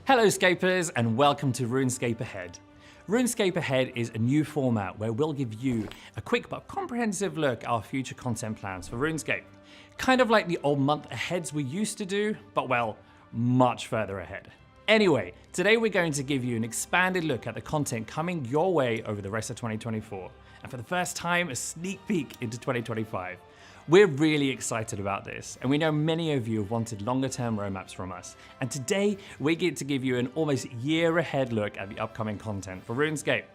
Hello Scapers and welcome to RuneScape Ahead. RuneScape Ahead is a new format where we'll give you a quick but comprehensive look at our future content plans for RuneScape. Kind of like the old month aheads we used to do, but well, much further ahead. Anyway, today we're going to give you an expanded look at the content coming your way over the rest of 2024, and for the first time, a sneak peek into 2025. We're really excited about this, and we know many of you have wanted longer-term roadmaps from us, and today we get to give you an almost year-ahead look at the upcoming content for RuneScape.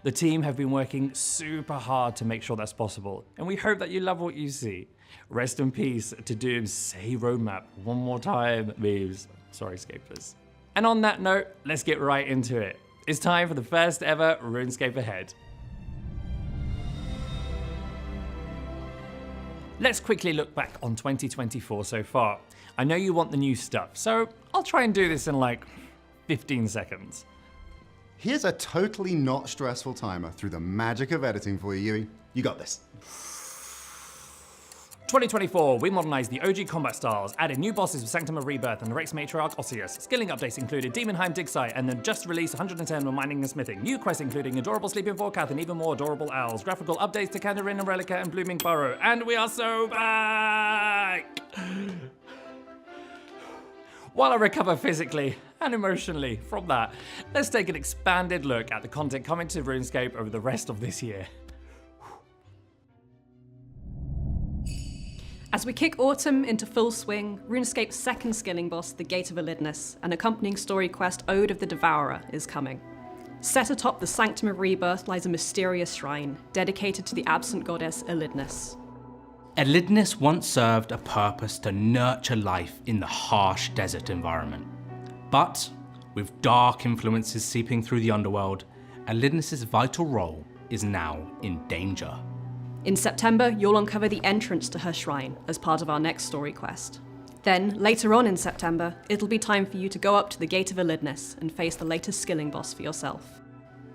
The team have been working super hard to make sure that's possible, and we hope that you love what you see. Rest in peace to Doom's "Say roadmap one more time" memes. Sorry, Scapers. And on that note, let's get right into it. It's time for the first ever RuneScape Ahead. Let's quickly look back on 2024 so far. I know you want the new stuff, so I'll try and do this in like 15 seconds. Here's a totally not stressful timer through the magic of editing for you, Yui. You got this. 2024, we modernized the OG combat styles, added new bosses with Sanctum of Rebirth and the Rex Matriarch Osseous. Skilling updates included Demonheim Dig Site and then just released 110 on mining and smithing. New quests including adorable Sleeping Forecath and even more adorable owls. Graphical updates to Kandarin and Relica and Blooming Burrow. And we are so back! While I recover physically and emotionally from that, let's take an expanded look at the content coming to RuneScape over the rest of this year. As we kick autumn into full swing, RuneScape's second skilling boss, the Gate of Elidness, an accompanying story quest, Ode of the Devourer, is coming. Set atop the Sanctum of Rebirth lies a mysterious shrine, dedicated to the absent goddess Elidness. Elidness once served a purpose to nurture life in the harsh desert environment. But, with dark influences seeping through the underworld, Elidness' vital role is now in danger. In September, you'll uncover the entrance to her shrine as part of our next story quest. Then, later on in September, it'll be time for you to go up to the Gate of Elidness and face the latest skilling boss for yourself.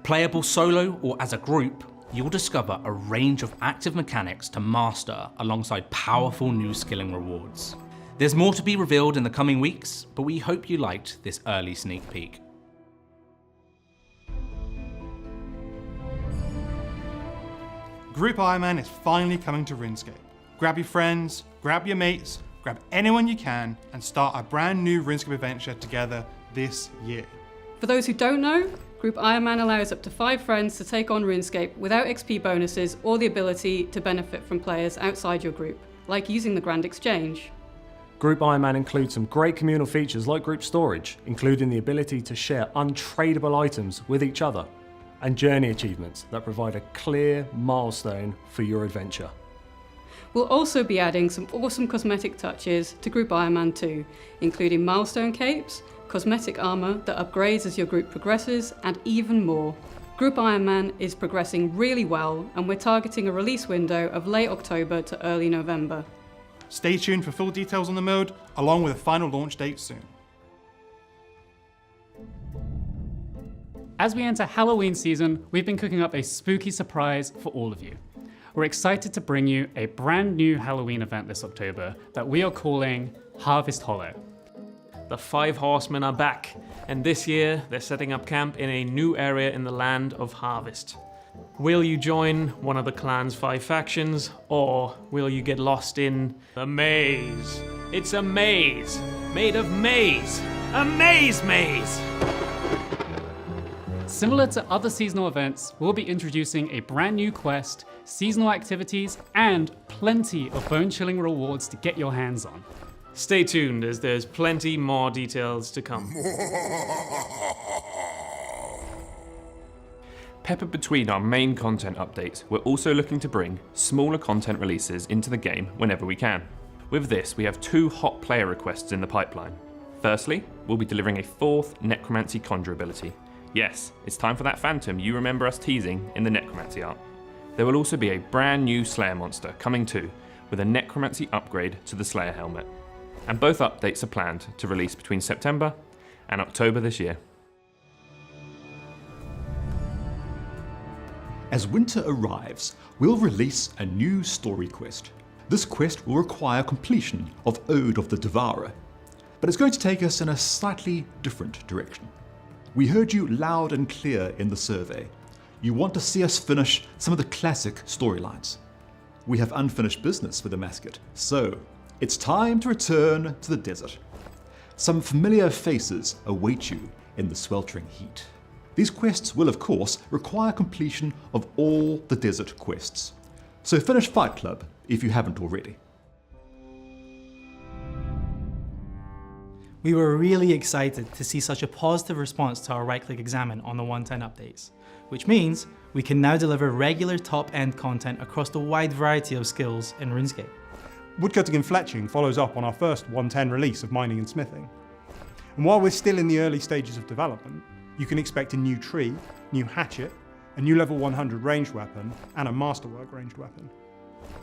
Playable solo or as a group, you'll discover a range of active mechanics to master alongside powerful new skilling rewards. There's more to be revealed in the coming weeks, but we hope you liked this early sneak peek. Group Iron Man is finally coming to RuneScape. Grab your friends, grab your mates, grab anyone you can, and start a brand new RuneScape adventure together this year. For those who don't know, Group Iron Man allows up to 5 friends to take on RuneScape without XP bonuses or the ability to benefit from players outside your group, like using the Grand Exchange. Group Iron Man includes some great communal features like group storage, including the ability to share untradeable items with each other, and journey achievements that provide a clear milestone for your adventure. We'll also be adding some awesome cosmetic touches to Group Iron Man 2, including milestone capes, cosmetic armor that upgrades as your group progresses, and even more. Group Iron Man is progressing really well, and we're targeting a release window of late October to early November. Stay tuned for full details on the mode, along with a final launch date soon. As we enter Halloween season, we've been cooking up a spooky surprise for all of you. We're excited to bring you a brand new Halloween event this October that we are calling Harvest Hollow. The 5 horsemen are back, and this year they're setting up camp in a new area in the land of harvest. Will you join one of the clan's 5 factions, or will you get lost in the maze? It's a maze, made of maize, a maze maze! Similar to other seasonal events, we'll be introducing a brand new quest, seasonal activities, and plenty of bone-chilling rewards to get your hands on. Stay tuned as there's plenty more details to come. Peppered between our main content updates, we're also looking to bring smaller content releases into the game whenever we can. With this, we have 2 hot player requests in the pipeline. Firstly, we'll be delivering a 4th Necromancy Conjure ability. Yes, it's time for that phantom you remember us teasing in the Necromancy art. There will also be a brand new Slayer monster coming too, with a Necromancy upgrade to the Slayer helmet. And both updates are planned to release between September and October this year. As winter arrives, we'll release a new story quest. This quest will require completion of Ode of the Devourer. but it's going to take us in a slightly different direction. We heard you loud and clear in the survey. You want to see us finish some of the classic storylines. We have unfinished business with the mascot, so it's time to return to the desert. Some familiar faces await you in the sweltering heat. These quests will, of course, require completion of all the desert quests. So finish Fight Club if you haven't already. We were really excited to see such a positive response to our right-click examine on the 110 updates, which means we can now deliver regular top-end content across the wide variety of skills in RuneScape. Woodcutting and fletching follows up on our first 110 release of mining and smithing. And while we're still in the early stages of development, you can expect a new tree, new hatchet, a new level 100 ranged weapon, and a masterwork ranged weapon.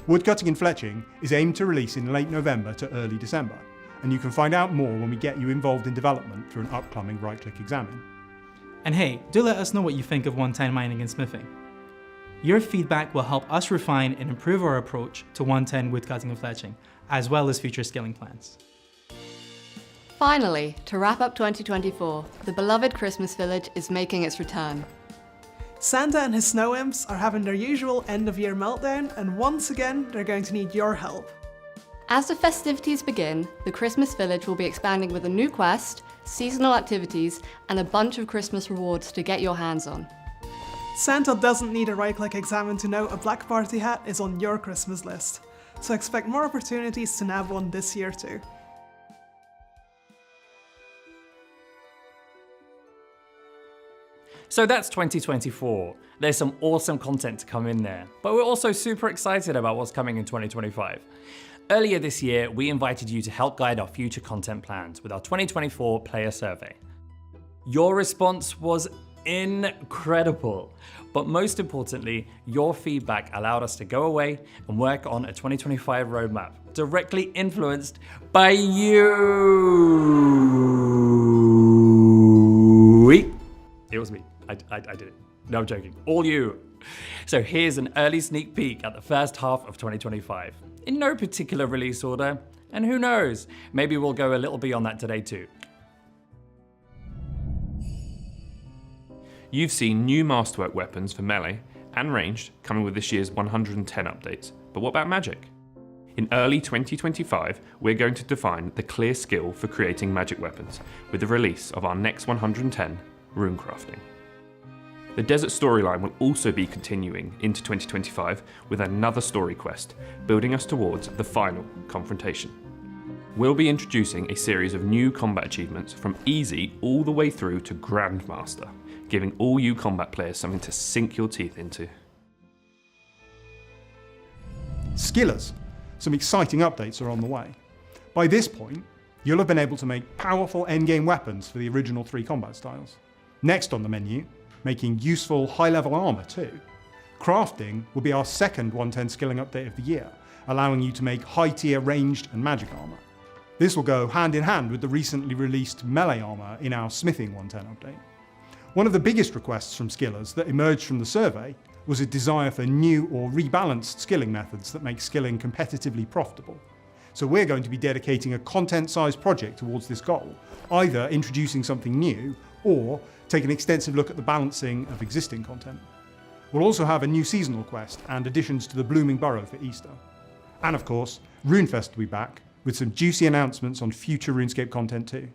Woodcutting and fletching is aimed to release in late November to early December, and you can find out more when we get you involved in development through an upcoming right-click examine. And hey, do let us know what you think of 110 mining and smithing. Your feedback will help us refine and improve our approach to 110 woodcutting and fletching, as well as future skilling plans. Finally, to wrap up 2024, the beloved Christmas village is making its return. Santa and his snow imps are having their usual end-of-year meltdown, and once again, they're going to need your help. As the festivities begin, the Christmas village will be expanding with a new quest, seasonal activities, and a bunch of Christmas rewards to get your hands on. Santa doesn't need a right-click examine to know a black party hat is on your Christmas list, so expect more opportunities to nab one this year too. So that's 2024. There's some awesome content to come in there, but we're also super excited about what's coming in 2025. Earlier this year, we invited you to help guide our future content plans with our 2024 player survey. Your response was incredible, but most importantly, your feedback allowed us to go away and work on a 2025 roadmap directly influenced by you. It was me. I did it. No, I'm joking. All you. So here's an early sneak peek at the first half of 2025. In no particular release order, and who knows, maybe we'll go a little beyond that today too. You've seen new masterwork weapons for melee and ranged coming with this year's 110 updates, but what about magic? In early 2025, we're going to define the clear skill for creating magic weapons with the release of our next 110, runecrafting. The desert storyline will also be continuing into 2025 with another story quest, building us towards the final confrontation. We'll be introducing a series of new combat achievements from easy all the way through to Grandmaster, giving all you combat players something to sink your teeth into. Skillers, some exciting updates are on the way. By this point, you'll have been able to make powerful endgame weapons for the original 3 combat styles. Next on the menu, making useful high-level armor too. Crafting will be our second 110 skilling update of the year, allowing you to make high-tier ranged and magic armor. This will go hand in hand with the recently released melee armor in our smithing 110 update. One of the biggest requests from skillers that emerged from the survey was a desire for new or rebalanced skilling methods that make skilling competitively profitable. So we're going to be dedicating a content-sized project towards this goal, either introducing something new or take an extensive look at the balancing of existing content. We'll also have a new seasonal quest and additions to the Blooming Burrow for Easter. And of course, RuneFest will be back with some juicy announcements on future RuneScape content too.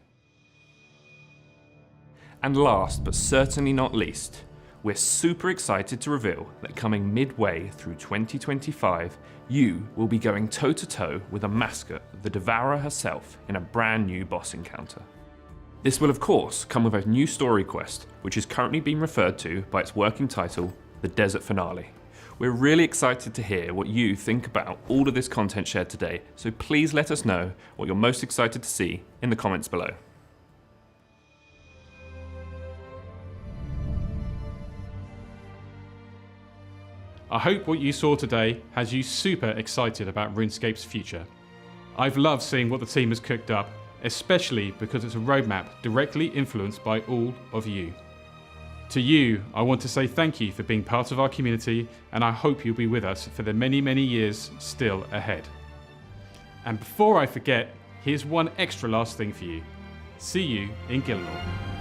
And last but certainly not least, we're super excited to reveal that coming midway through 2025, you will be going toe-to-toe with a mascot, the Devourer herself, in a brand new boss encounter. This will of course come with a new story quest, which is currently being referred to by its working title, The Desert Finale. We're really excited to hear what you think about all of this content shared today, so please let us know what you're most excited to see in the comments below. I hope what you saw today has you super excited about RuneScape's future. I've loved seeing what the team has cooked up, especially because it's a roadmap directly influenced by all of you. To you, I want to say thank you for being part of our community, and I hope you'll be with us for the many, many years still ahead. And before I forget, here's one extra last thing for you. See you in Gilnor.